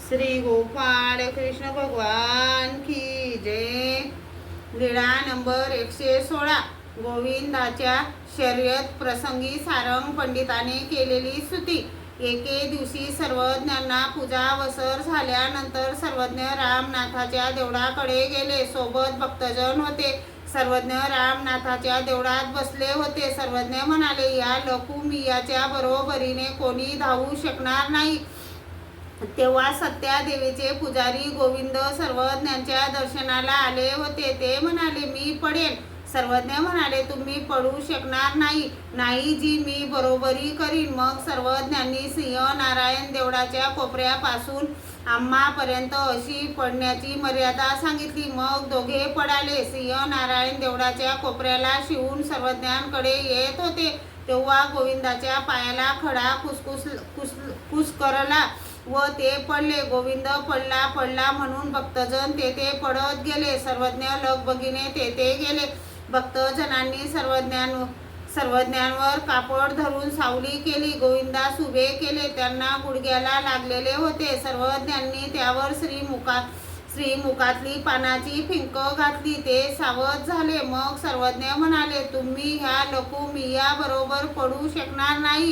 श्री गोपाळ कृष्ण भगवान की जय। लीळा नंबर 116। गोविंदाच्या शर्यत प्रसंगी सारंग पंडिताने केलेली स्तुती। एके दिवशी सर्वज्ञांना पूजावसर झाल्यानंतर सर्वज्ञ रामनाथाच्या देवळाकडे गेले। सोबत भक्तजन होते। सर्वज्ञ रामनाथाच्या देवळात बसले होते। सर्वज्ञ म्हणाले, या लकुमियाच्या बरोबरीने कोणी धावू शकणार नाही। तेव्हा सत्यादेवीचे पुजारी गोविंद सर्वज्ञांच्या दर्शनाला आले होते। ते म्हणाले, मी पडेन। सर्वज्ञ म्हणाले, तुम्ही पडू शकणार नाही जी, मी बरोबरी करीन। मग सर्वज्ञांनी सिंह नारायण देवळाच्या कोपऱ्यापासून आम्हापर्यंत अशी पडण्याची मर्यादा सांगितली। मग दोघे पडाले। सिंह नारायण देवळाच्या कोपऱ्याला शिवून सर्वज्ञांकडे येत होते तेव्हा गोविंदाच्या पायाला खडा कुस्करला व ते पडले। गोविंद पडला म्हणून भक्तजन तेथे पडत गेले। सर्वज्ञ लगबगीने तेथे गेले। भक्तजनांनी सर्वज्ञांवर कापड धरून सावली केली। गोविंदास उभे केले। त्यांना गुडघ्याला लागलेले होते। सर्वज्ञांनी त्यावर श्रीमुखातली पानाची फिंक घातली। ते सावध झाले। मग सर्वज्ञ म्हणाले, तुम्ही ह्या लकुमिया बरोबर पडू शकणार नाही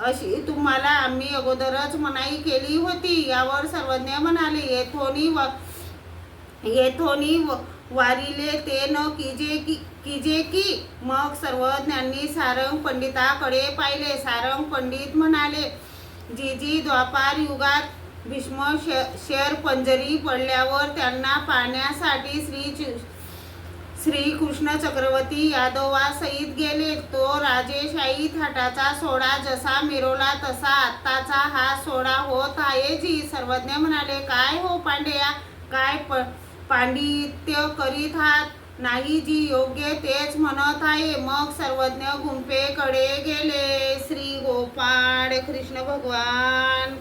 अशी तुम्हाला आम्ही अगोदरच मनाई केली होती। यावर सर्वज्ञ म्हणाले, येथोनी वारिले ते न कीजे की। मग सर्वज्ञांनी सारंग पंडिताकडे पाहिले। सारंग पंडित म्हणाले, जी द्वापार युगात भीष्म शरपंजरी पडल्यावर त्यांना पाहण्यासाठी श्रीकृष्ण चक्रवर्ती यादवासहित गेले। तो राजेशाही थाटाचा सोहळा जसा मिरवला तसा आत्ताचा हा सोहळा होत आहे जी। सर्वज्ञ म्हणाले, काय हो पांड्या, काय पांडित्य करीत आहात नाही जी, योग्य तेच म्हणत आहे। मग सर्वज्ञ गुंफेकडे गेले। श्री गोपाळ कृष्ण भगवान